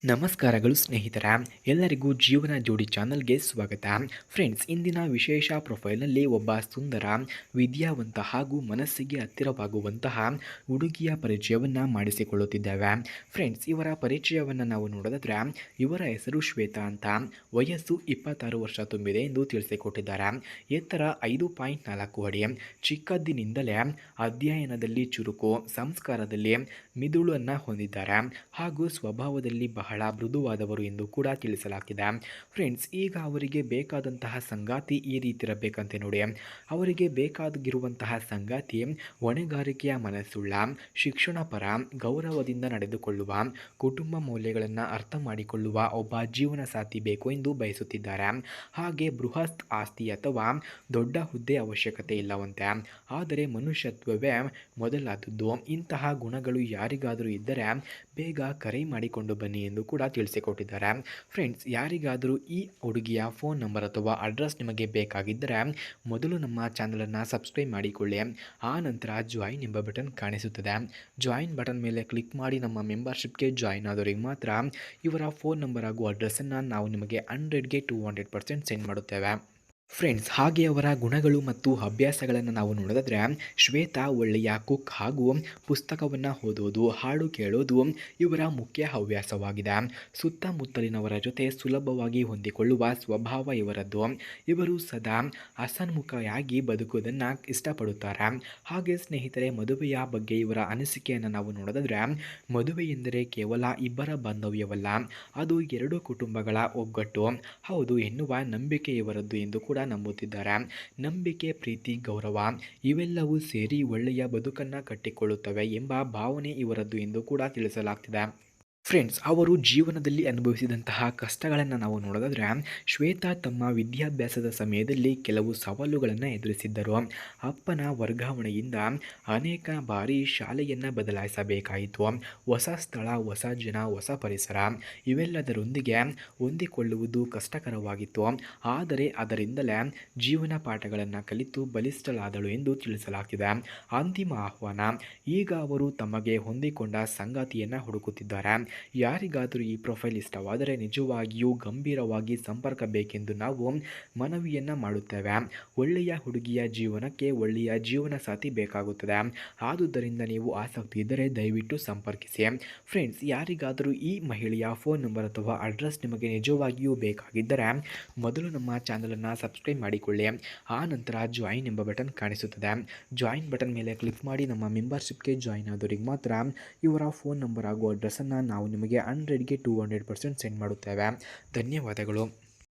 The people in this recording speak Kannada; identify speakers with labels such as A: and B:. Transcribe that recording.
A: ನಮಸ್ಕಾರಗಳು ಸ್ನೇಹಿತರ ಎಲ್ಲರಿಗೂ ಜೀವನ ಜೋಡಿ ಚಾನಲ್ಗೆ ಸ್ವಾಗತ. ಫ್ರೆಂಡ್ಸ್, ಇಂದಿನ ವಿಶೇಷ ಪ್ರೊಫೈಲ್ನಲ್ಲಿ ಒಬ್ಬ ಸುಂದರ, ವಿದ್ಯಾವಂತ ಹಾಗೂ ಮನಸ್ಸಿಗೆ ಹತ್ತಿರವಾಗುವಂತಹ ಹುಡುಗಿಯ ಪರಿಚಯವನ್ನು ಮಾಡಿಸಿಕೊಳ್ಳುತ್ತಿದ್ದೇವೆ. ಫ್ರೆಂಡ್ಸ್, ಇವರ ಪರಿಚಯವನ್ನು ನಾವು ನೋಡೋದಾದ್ರೆ ಇವರ ಹೆಸರು ಶ್ವೇತಾ ಅಂತ. ವಯಸ್ಸು 26 ವರ್ಷ ತುಂಬಿದೆ ಎಂದು ತಿಳಿಸಿಕೊಟ್ಟಿದ್ದಾರೆ. ಎತ್ತರ 5.4 ಅಡಿ. ಚಿಕ್ಕಂದಿನಿಂದಲೇ ಅಧ್ಯಯನದಲ್ಲಿ ಚುರುಕು, ಸಂಸ್ಕಾರದಲ್ಲಿ ಮಿದುಳನ್ನು ಹೊಂದಿದ್ದಾರೆ ಹಾಗೂ ಸ್ವಭಾವದಲ್ಲಿ ಬಹಳ ಮೃದುವಾದವರು ಎಂದು ಕೂಡ ತಿಳಿಸಲಾಗಿದೆ. ಫ್ರೆಂಡ್ಸ್, ಈಗ ಅವರಿಗೆ ಬೇಕಾದಂತಹ ಸಂಗಾತಿ ಈ ರೀತಿ ಇರಬೇಕಂತೆ ನೋಡಿ. ಅವರಿಗೆ ಬೇಕಾಗಿರುವಂತಹ ಸಂಗಾತಿ ಹೊಣೆಗಾರಿಕೆಯ ಮನಸ್ಸುಳ್ಳ, ಶಿಕ್ಷಣ ಪರ, ಗೌರವದಿಂದ ನಡೆದುಕೊಳ್ಳುವ, ಕುಟುಂಬ ಮೌಲ್ಯಗಳನ್ನು ಅರ್ಥ ಮಾಡಿಕೊಳ್ಳುವ ಒಬ್ಬ ಜೀವನ ಸಾಥಿ ಬೇಕು ಎಂದು ಬಯಸುತ್ತಿದ್ದಾರೆ. ಹಾಗೆ ಬೃಹತ್ ಆಸ್ತಿ ಅಥವಾ ದೊಡ್ಡ ಹುದ್ದೆ ಅವಶ್ಯಕತೆ ಇಲ್ಲವಂತೆ, ಆದರೆ ಮನುಷ್ಯತ್ವವೇ ಮೊದಲಾದದ್ದು. ಇಂತಹ ಗುಣಗಳು ಯಾರಿಗಾದರೂ ಇದ್ದರೆ ಬೇಗ ಕರೆ ಮಾಡಿಕೊಂಡು ಬನ್ನಿ ಎಂದು ಕೂಡ ತಿಳಿಸಿಕೊಟ್ಟಿದ್ದಾರೆ. ಫ್ರೆಂಡ್ಸ್, ಯಾರಿಗಾದರೂ ಈ ಹುಡುಗಿಯ ಫೋನ್ ನಂಬರ್ ಅಥವಾ ಅಡ್ರೆಸ್ ನಿಮಗೆ ಬೇಕಾಗಿದ್ದರೆ ಮೊದಲು ನಮ್ಮ ಚಾನಲನ್ನು ಸಬ್ಸ್ಕ್ರೈಬ್ ಮಾಡಿಕೊಳ್ಳಿ. ಆ ನಂತರ ಜಾಯಿನ್ ಎಂಬ ಬಟನ್ ಕಾಣಿಸುತ್ತದೆ. ಜಾಯಿನ್ ಬಟನ್ ಮೇಲೆ ಕ್ಲಿಕ್ ಮಾಡಿ ನಮ್ಮ ಮೆಂಬರ್ಶಿಪ್ಗೆ ಜಾಯಿನ್ ಆದವರಿಗೆ ಮಾತ್ರ ಇವರ ಫೋನ್ ನಂಬರ್ ಹಾಗೂ ಅಡ್ರೆಸ್ಸನ್ನು ನಾವು ನಿಮಗೆ 100ಗೆ 200% ಸೆಂಡ್ ಮಾಡುತ್ತೇವೆ. ಫ್ರೆಂಡ್ಸ್, ಹಾಗೆ ಅವರ ಗುಣಗಳು ಮತ್ತು ಅಭ್ಯಾಸಗಳನ್ನು ನಾವು ನೋಡೋದಾದ್ರೆ ಶ್ವೇತಾ ಒಳ್ಳೆಯ ಕುಕ್ ಹಾಗೂ ಪುಸ್ತಕವನ್ನು ಓದೋದು, ಹಾಡು ಕೇಳೋದು ಇವರ ಮುಖ್ಯ ಹವ್ಯಾಸವಾಗಿದೆ. ಸುತ್ತಮುತ್ತಲಿನವರ ಜೊತೆ ಸುಲಭವಾಗಿ ಹೊಂದಿಕೊಳ್ಳುವ ಸ್ವಭಾವ ಇವರದ್ದು. ಇವರು ಸದಾ ಹಸನ್ಮುಖವಾಗಿ ಬದುಕುವುದನ್ನು ಇಷ್ಟಪಡುತ್ತಾರೆ. ಹಾಗೆ ಸ್ನೇಹಿತರೆ, ಮದುವೆಯ ಬಗ್ಗೆ ಇವರ ಅನಿಸಿಕೆಯನ್ನು ನಾವು ನೋಡೋದಾದ್ರೆ ಮದುವೆ ಎಂದರೆ ಕೇವಲ ಇಬ್ಬರ ಬಾಂಧವ್ಯವಲ್ಲ, ಅದು ಎರಡು ಕುಟುಂಬಗಳ ಒಗ್ಗಟ್ಟು ಹೌದು ಎನ್ನುವ ನಂಬಿಕೆ ಇವರದ್ದು ಎಂದು ಕೂಡ ನಂಬುತ್ತಿದ್ದಾರೆ. ನಂಬಿಕೆ, ಪ್ರೀತಿ, ಗೌರವ ಇವೆಲ್ಲವೂ ಸೇರಿ ಒಳ್ಳೆಯ ಬದುಕನ್ನು ಕಟ್ಟಿಕೊಳ್ಳುತ್ತವೆ ಎಂಬ ಭಾವನೆ ಇವರದ್ದು ಎಂದು ಕೂಡ ತಿಳಿಸಲಾಗ್ತಿದೆ. ಫ್ರೆಂಡ್ಸ್, ಅವರು ಜೀವನದಲ್ಲಿ ಅನುಭವಿಸಿದಂತಹ ಕಷ್ಟಗಳನ್ನು ನಾವು ನೋಡೋದಾದ್ರೆ ಶ್ವೇತಾ ತಮ್ಮ ವಿದ್ಯಾಭ್ಯಾಸದ ಸಮಯದಲ್ಲಿ ಕೆಲವು ಸವಾಲುಗಳನ್ನು ಎದುರಿಸಿದ್ದರು. ಅಪ್ಪನ ವರ್ಗಾವಣೆಯಿಂದ ಅನೇಕ ಬಾರಿ ಶಾಲೆಯನ್ನು ಬದಲಾಯಿಸಬೇಕಾಯಿತು. ಹೊಸ ಸ್ಥಳ, ಹೊಸ ಜನ, ಹೊಸ ಪರಿಸರ ಇವೆಲ್ಲದರೊಂದಿಗೆ ಹೊಂದಿಕೊಳ್ಳುವುದು ಕಷ್ಟಕರವಾಗಿತ್ತು. ಆದರೆ ಅದರಿಂದಲೇ ಜೀವನ ಪಾಠಗಳನ್ನು ಕಲಿತು ಬಲಿಷ್ಠಳಾದಳು ಎಂದು ತಿಳಿಸಲಾಗ್ತಿದೆ. ಅಂತಿಮ ಆಹ್ವಾನ, ಈಗ ಅವರು ತಮಗೆ ಹೊಂದಿಕೊಂಡ ಸಂಗಾತಿಯನ್ನು ಹುಡುಕುತ್ತಿದ್ದಾರೆ. ಯಾರಿಗಾದರೂ ಈ ಪ್ರೊಫೈಲ್ ಇಷ್ಟವಾದರೆ ನಿಜವಾಗಿಯೂ ಗಂಭೀರವಾಗಿ ಸಂಪರ್ಕ ಬೇಕೆಂದು ನಾವು ಮನವಿಯನ್ನು ಮಾಡುತ್ತೇವೆ. ಒಳ್ಳೆಯ ಹುಡುಗಿಯ ಜೀವನಕ್ಕೆ ಒಳ್ಳೆಯ ಜೀವನ ಸಾಥಿ ಬೇಕಾಗುತ್ತದೆ. ಆದುದರಿಂದ ನೀವು ಆಸಕ್ತಿ ಇದ್ದರೆ ದಯವಿಟ್ಟು ಸಂಪರ್ಕಿಸಿ. ಫ್ರೆಂಡ್ಸ್, ಯಾರಿಗಾದರೂ ಈ ಮಹಿಳೆಯ ಫೋನ್ ನಂಬರ್ ಅಥವಾ ಅಡ್ರೆಸ್ ನಿಮಗೆ ನಿಜವಾಗಿಯೂ ಬೇಕಾಗಿದ್ದರೆ ಮೊದಲು ನಮ್ಮ ಚಾನಲನ್ನು ಸಬ್ಸ್ಕ್ರೈಬ್ ಮಾಡಿಕೊಳ್ಳಿ. ಆ ನಂತರ ಜಾಯಿನ್ ಎಂಬ ಬಟನ್ ಕಾಣಿಸುತ್ತದೆ. ಜಾಯಿನ್ ಬಟನ್ ಮೇಲೆ ಕ್ಲಿಕ್ ಮಾಡಿ ನಮ್ಮ ಮೆಂಬರ್ಶಿಪ್ಗೆ ಜಾಯಿನ್ ಆದವರಿಗೆ ಮಾತ್ರ ಇವರ ಫೋನ್ ನಂಬರ್ ಹಾಗೂ ಅಡ್ರೆಸ್ಸನ್ನು ನಾವು ನಿಮಗೆ 100ಗೆ 200% ಸೆಂಡ್ ಮಾಡುತ್ತೇವೆ. ಧನ್ಯವಾದಗಳು.